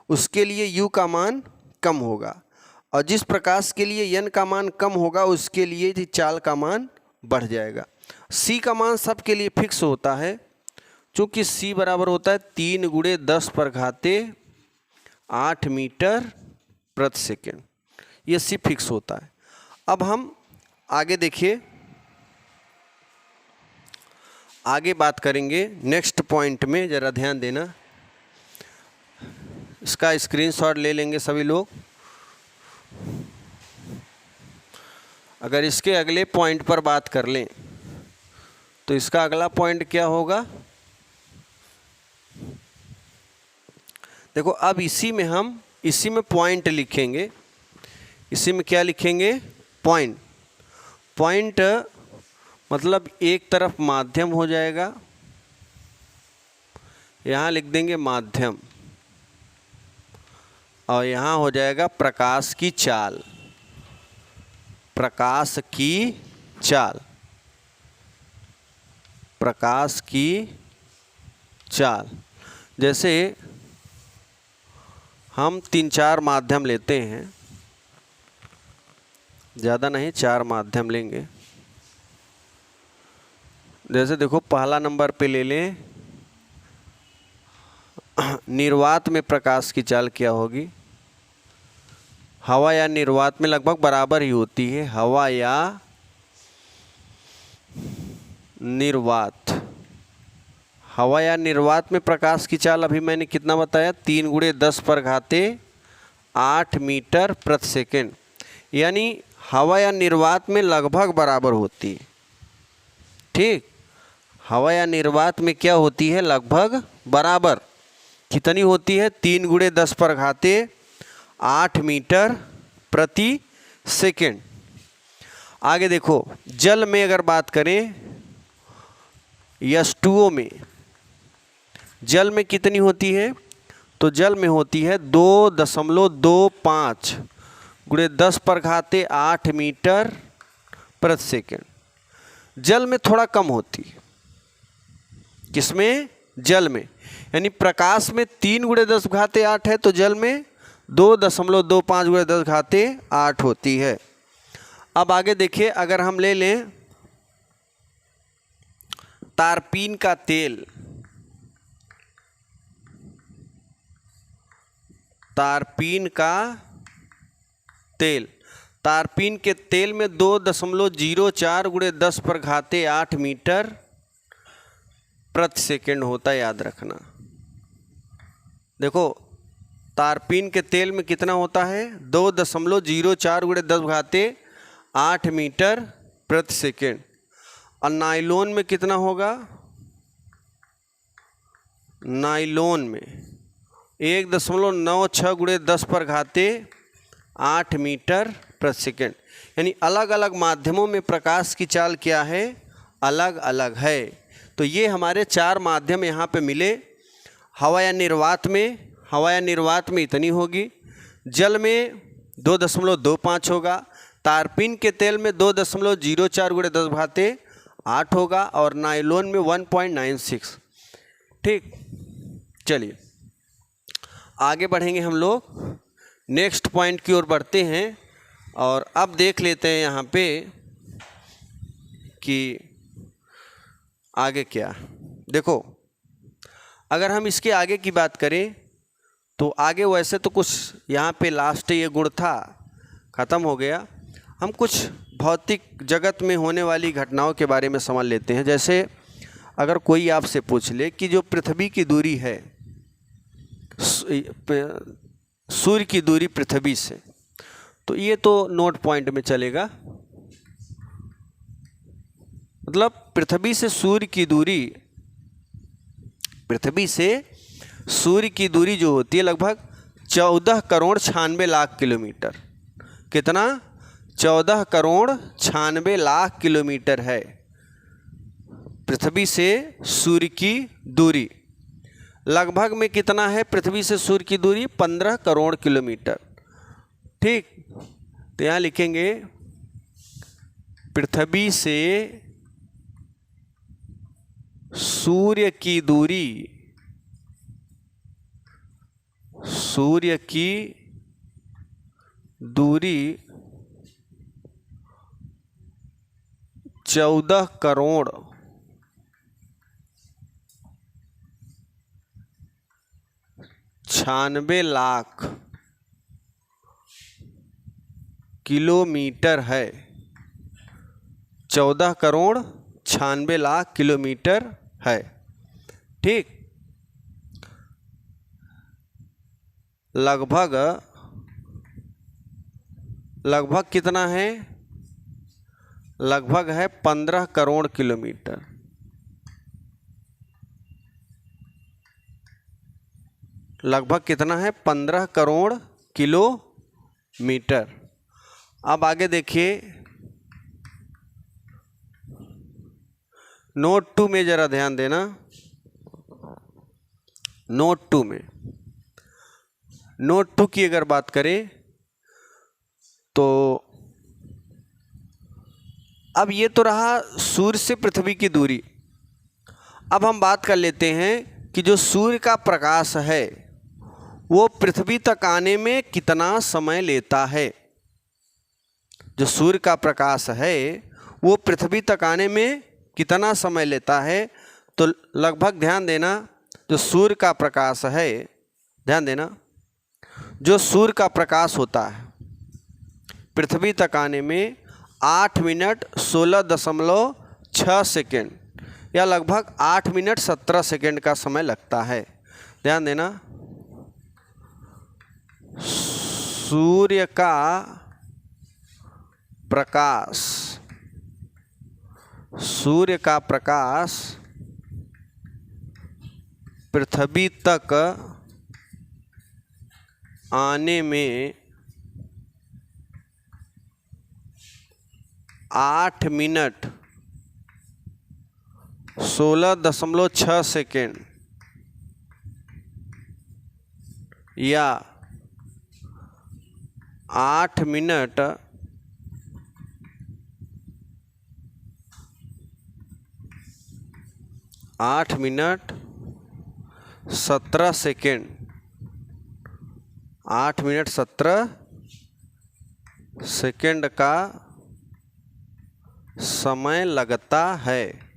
उसके लिए U का मान कम होगा, और जिस प्रकाश के लिए N का मान कम होगा उसके लिए चाल का मान बढ़ जाएगा। C का मान सबके लिए फिक्स होता है, चूँकि C बराबर होता है 3 × 10⁸ मीटर प्रति सेकेंड। ये C फिक्स होता है। अब हम आगे देखिए, आगे बात करेंगे नेक्स्ट पॉइंट में, ज़रा ध्यान देना। इसका स्क्रीनशॉट ले लेंगे सभी लोग। अगर इसके अगले पॉइंट पर बात कर लें तो इसका अगला पॉइंट क्या होगा, देखो अब इसी में पॉइंट लिखेंगे। इसी में क्या लिखेंगे, पॉइंट। पॉइंट मतलब एक तरफ माध्यम हो जाएगा, यहाँ लिख देंगे माध्यम, और यहाँ हो जाएगा प्रकाश की चाल, प्रकाश की चाल, प्रकाश की चाल। जैसे हम 3-4 माध्यम लेते हैं, ज़्यादा नहीं 4 माध्यम लेंगे। जैसे देखो पहला नंबर पे ले लें, निर्वात में प्रकाश की चाल क्या होगी, हवा या निर्वात में लगभग बराबर ही होती है। हवा या निर्वात, हवा या निर्वात में प्रकाश की चाल अभी मैंने कितना बताया, 3 × 10⁸ मीटर प्रति सेकेंड, यानी हवा या निर्वात में लगभग बराबर होती है। ठीक, हवा या निर्वात में क्या होती है, लगभग बराबर। कितनी होती है, 3 × 10⁸ मीटर प्रति सेकेंड। आगे देखो जल में अगर बात करें, H2O में, जल में कितनी होती है, तो जल में होती है 2.25 गुणे 10⁸ मीटर प्रति सेकेंड। जल में थोड़ा कम होती है। किसमें? जल में। यानी प्रकाश में 3 गुणे 10⁸ है तो जल में 2.25 गुणे 10⁸ होती है। अब आगे देखिए, अगर हम ले लें तारपीन का तेल, तारपीन का तेल, तारपीन के तेल में 2.04 गुणे 10⁸ मीटर प्रति सेकेंड होता है, याद रखना। देखो तारपीन के तेल में कितना होता है? 2.04 गुणे 10⁸ मीटर प्रति सेकेंड। और नाइलॉन में कितना होगा? नाइलॉन में 1.96 गुणे 10⁸ मीटर प्रति सेकेंड। यानी अलग अलग माध्यमों में प्रकाश की चाल क्या है? अलग अलग है। तो ये हमारे 4 माध्यम यहाँ पे मिले। हवा या निर्वात में इतनी होगी, जल में 2.25 होगा, तारपीन के तेल में 2.04 गुणे 10⁸ होगा और नायलॉन में 1.96। ठीक, चलिए आगे बढ़ेंगे हम लोग, नेक्स्ट पॉइंट की ओर बढ़ते हैं। और अब देख लेते हैं यहाँ पे कि आगे क्या। देखो अगर हम इसके आगे की बात करें तो आगे वैसे तो कुछ यहाँ पे लास्ट ये गुण था, ख़त्म हो गया। हम कुछ भौतिक जगत में होने वाली घटनाओं के बारे में समझ लेते हैं। जैसे अगर कोई आपसे पूछ ले कि जो पृथ्वी की दूरी है, सूर्य की दूरी पृथ्वी से, तो ये तो नोट पॉइंट में चलेगा। मतलब पृथ्वी से सूर्य की दूरी, पृथ्वी से सूर्य की दूरी जो होती है लगभग 14,96,00,000 किलोमीटर। कितना? 14,96,00,000 किलोमीटर है पृथ्वी से सूर्य की दूरी। लगभग में कितना है पृथ्वी से सूर्य की दूरी? 15 करोड़ किलोमीटर। ठीक, तो यहाँ लिखेंगे पृथ्वी से सूर्य की दूरी, सूर्य की दूरी 14,96,00,000 किलोमीटर है। 14,96,00,000 किलोमीटर है। ठीक, लगभग कितना है? लगभग है 15 करोड़ किलोमीटर। लगभग कितना है? 15 करोड़ किलोमीटर। अब आगे देखिए, नोट 2 में ज़रा ध्यान देना। नोट 2 में, नोट 2 की अगर बात करें तो अब ये तो रहा सूर्य से पृथ्वी की दूरी। अब हम बात कर लेते हैं कि जो सूर्य का प्रकाश है वो पृथ्वी तक आने में कितना समय लेता है। जो सूर्य का प्रकाश है वो पृथ्वी तक आने में कितना समय लेता है। तो लगभग ध्यान देना, जो सूर्य का प्रकाश है, ध्यान देना, जो सूर्य का प्रकाश होता है पृथ्वी तक आने में 8 मिनट 16.6 सेकेंड या लगभग 8 मिनट 17 सेकेंड का समय लगता है। ध्यान देना, सूर्य का प्रकाश, सूर्य का प्रकाश पृथ्वी तक आने में 8 मिनट 16.6 सेकेंड या 8 मिनट 17 सेकेंड 8 मिनट 17 सेकेंड का समय लगता है।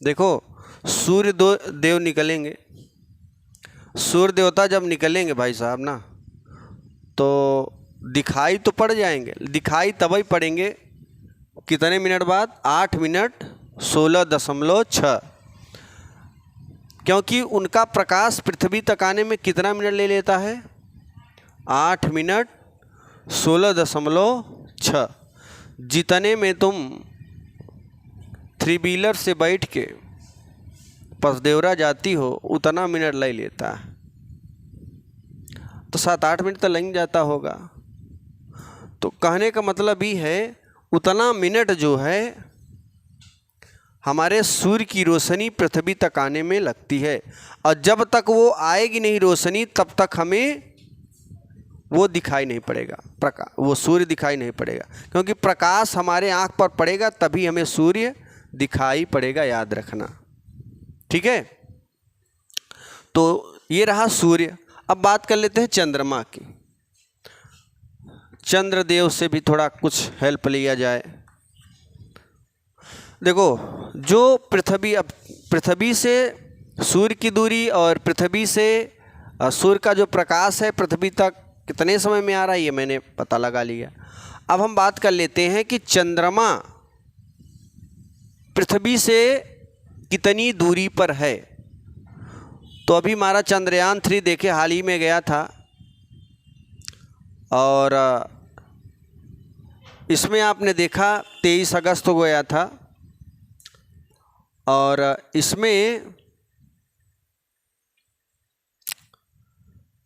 देखो सूर्य देव निकलेंगे, सूर्य देवता जब निकलेंगे भाई साहब ना, तो दिखाई तो पड़ जाएंगे, दिखाई तभी पड़ेंगे कितने मिनट बाद, 8 मिनट 16.6, क्योंकि उनका प्रकाश पृथ्वी तक आने में कितना मिनट ले लेता है, 8 मिनट 16.6। जितने में तुम 3 व्हीलर से बैठ के पसदेवरा जाती हो उतना मिनट ले लेता है, तो 7-8 मिनट तो लग जाता होगा। तो कहने का मतलब ये है उतना मिनट जो है हमारे सूर्य की रोशनी पृथ्वी तक आने में लगती है, और जब तक वो आएगी नहीं रोशनी तब तक हमें वो दिखाई नहीं पड़ेगा, वो सूर्य दिखाई नहीं पड़ेगा, क्योंकि प्रकाश हमारे आँख पर पड़ेगा तभी हमें सूर्य दिखाई पड़ेगा, याद रखना। ठीक है, तो ये रहा सूर्य। अब बात कर लेते हैं चंद्रमा की। चंद्रदेव से भी थोड़ा कुछ हेल्प लिया जाए। देखो जो पृथ्वी से सूर्य की दूरी और पृथ्वी से सूर्य का जो प्रकाश है पृथ्वी तक कितने समय में आ रहा है ये मैंने पता लगा लिया। अब हम बात कर लेते हैं कि चंद्रमा पृथ्वी से कितनी दूरी पर है। तो अभी हमारा चंद्रयान 3 देखे हाल ही में गया था, और इसमें आपने देखा 23 अगस्त को गया था, और इसमें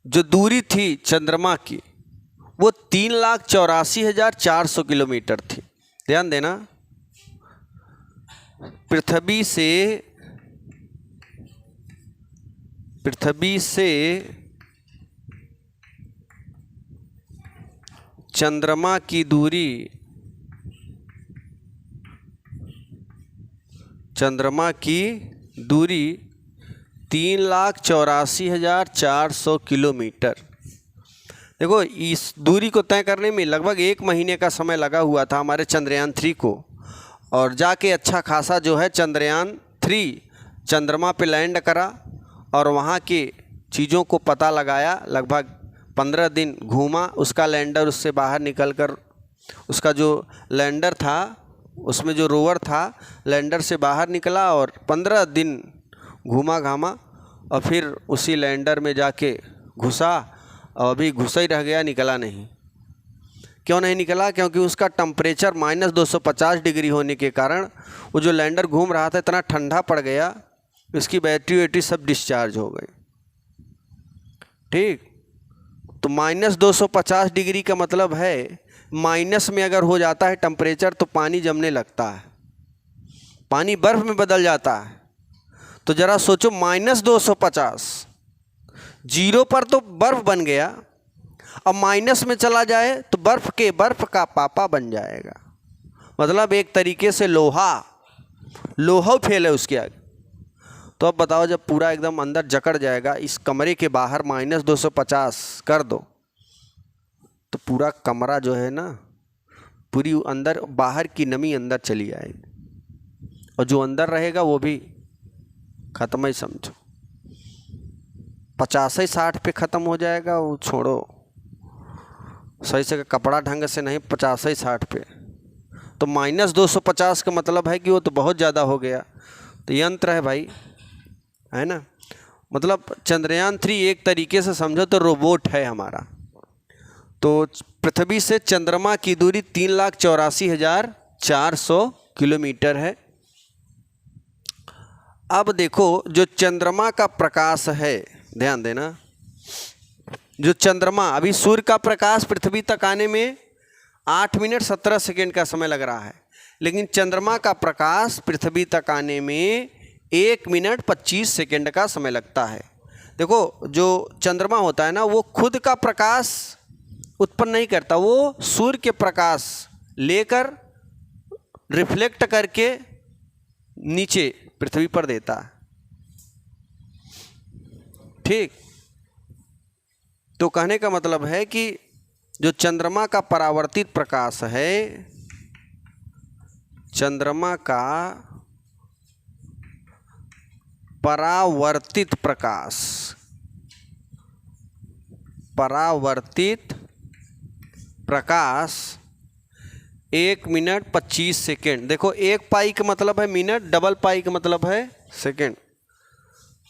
जो दूरी थी चंद्रमा की वो 3,84,400 किलोमीटर थी। ध्यान देना, पृथ्वी से चंद्रमा की दूरी 3,84,400 किलोमीटर। देखो इस दूरी को तय करने में लगभग 1 महीने का समय लगा हुआ था हमारे चंद्रयान 3 को, और जाके अच्छा खासा जो है चंद्रयान 3 चंद्रमा पे लैंड करा और वहाँ की चीज़ों को पता लगाया। लगभग 15 दिन घूमा, उसका लैंडर उससे बाहर निकलकर, उसका जो लैंडर था उसमें जो रोवर था लैंडर से बाहर निकला और 15 दिन घूमा घामा, और फिर उसी लैंडर में जाके घुसा, और अभी घुसा ही रह गया, निकला नहीं। क्यों नहीं निकला? क्योंकि उसका टेम्परेचर -250 डिग्री होने के कारण वो जो लैंडर घूम रहा था इतना ठंडा पड़ गया, उसकी बैटरी सब डिस्चार्ज हो गई। ठीक, तो -250 डिग्री का मतलब है माइनस में अगर हो जाता है टेम्परेचर तो पानी जमने लगता है, पानी बर्फ़ में बदल जाता है। तो ज़रा सोचो, -250, जीरो पर तो बर्फ़ बन गया, अब माइनस में चला जाए तो बर्फ़ का पापा बन जाएगा। मतलब एक तरीके से लोहा फेल है उसके आगे। तो अब बताओ, जब पूरा एकदम अंदर जकड़ जाएगा, इस कमरे के बाहर -250 कर दो तो पूरा कमरा जो है ना, पूरी अंदर बाहर की नमी अंदर चली आएगी, और जो अंदर रहेगा वो भी ख़त्म ही समझो। 50-60 पे ख़त्म हो जाएगा, वो छोड़ो, सही से कपड़ा ढंग से नहीं, 50-60 पे। तो -250 का मतलब है कि वो तो बहुत ज़्यादा हो गया। तो यंत्र है भाई, है ना। मतलब चंद्रयान 3 एक तरीके से समझो तो रोबोट है हमारा। तो पृथ्वी से चंद्रमा की दूरी 3,84,400 किलोमीटर है। अब देखो, जो चंद्रमा का प्रकाश है, ध्यान देना, जो चंद्रमा, अभी सूर्य का प्रकाश पृथ्वी तक आने में 8 मिनट 17 सेकेंड का समय लग रहा है, लेकिन चंद्रमा का प्रकाश पृथ्वी तक आने में 1 मिनट 25 सेकेंड का समय लगता है। देखो जो चंद्रमा होता है ना वो खुद का प्रकाश उत्पन्न नहीं करता, वो सूर्य के प्रकाश लेकर रिफ्लेक्ट करके नीचे पृथ्वी पर देता है। ठीक, तो कहने का मतलब है कि जो चंद्रमा का परावर्तित प्रकाश है, चंद्रमा का परावर्तित प्रकाश, परावर्तित प्रकाश 1 मिनट 25 सेकेंड। देखो 1 पाई का मतलब है मिनट, डबल पाई का मतलब है सेकेंड।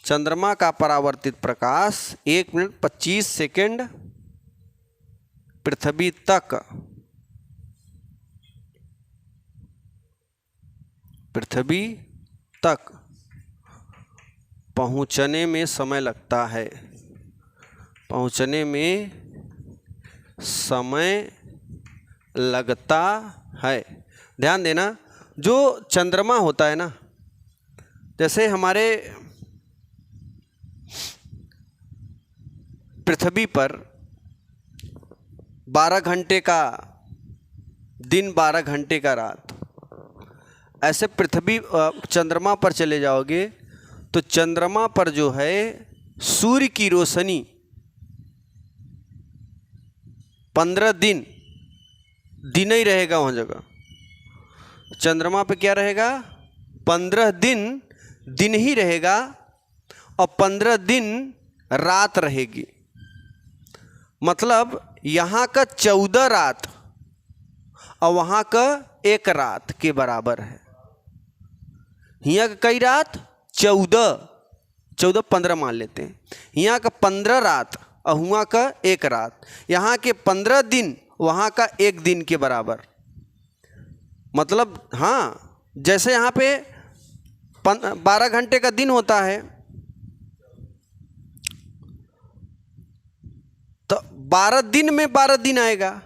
चंद्रमा का परावर्तित प्रकाश 1 मिनट 25 सेकेंड पृथ्वी तक पहुंचने में समय लगता है, पहुंचने में समय लगता है। ध्यान देना, जो चंद्रमा होता है ना, जैसे हमारे पृथ्वी पर 12 घंटे का दिन, 12 घंटे का रात, ऐसे पृथ्वी चंद्रमा पर चले जाओगे तो चंद्रमा पर जो है सूर्य की रोशनी 15 दिन ही रहेगा वहाँ जगह। चंद्रमा पे क्या रहेगा? 15 दिन ही रहेगा और 15 दिन रात रहेगी। मतलब यहाँ का 14 रात और वहाँ का 1 रात के बराबर है। यहाँ का कई रात? 14 15 मान लेते हैं। यहाँ का 15 रात और वहाँ का 1 रात। यहाँ के 15 दिन वहाँ का 1 दिन के बराबर। मतलब हाँ, जैसे यहाँ पे 12 घंटे का दिन होता है तो 12 दिन में 12 दिन आएगा।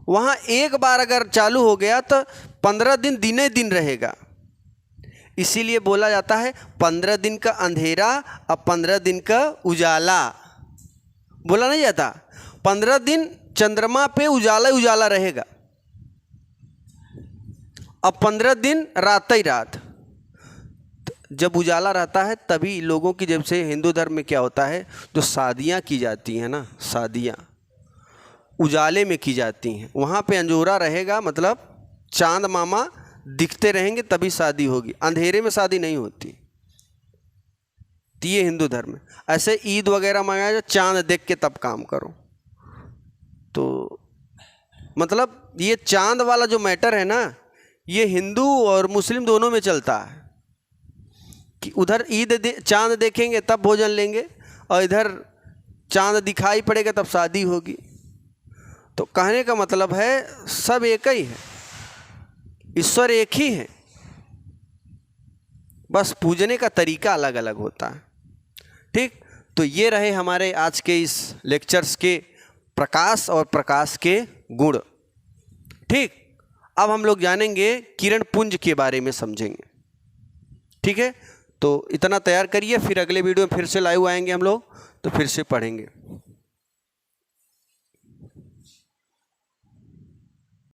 वहाँ एक बार अगर चालू हो गया तो 15 दिन ही दिन रहेगा। इसीलिए बोला जाता है 15 दिन का अंधेरा और 15 दिन का उजाला। बोला नहीं जाता 15 दिन चंद्रमा पे उजाला उजाला रहेगा और 15 दिन रात ही रात। जब उजाला रहता है तभी लोगों की, जब से हिंदू धर्म में क्या होता है, जो शादियां की जाती हैं ना, शादियां उजाले में की जाती हैं। वहाँ पे अंजोरा रहेगा, मतलब चांद मामा दिखते रहेंगे तभी शादी होगी, अंधेरे में शादी नहीं होती। तो ये हिंदू धर्म है। ऐसे ईद वगैरह मनाया, चांद देख के तब काम करो। तो मतलब ये चांद वाला जो मैटर है ना, ये हिंदू और मुस्लिम दोनों में चलता है कि उधर चांद देखेंगे तब भोजन लेंगे और इधर चांद दिखाई पड़ेगा तब शादी होगी। तो कहने का मतलब है सब एक ही है, ईश्वर एक ही है, बस पूजने का तरीका अलग अलग होता है। ठीक, तो ये रहे हमारे आज के इस लेक्चर्स के प्रकाश और प्रकाश के गुण। ठीक, अब हम लोग जानेंगे किरण पुंज के बारे में समझेंगे। ठीक है, तो इतना तैयार करिए, फिर अगले वीडियो में फिर से लाइव आएंगे हम लोग, तो फिर से पढ़ेंगे।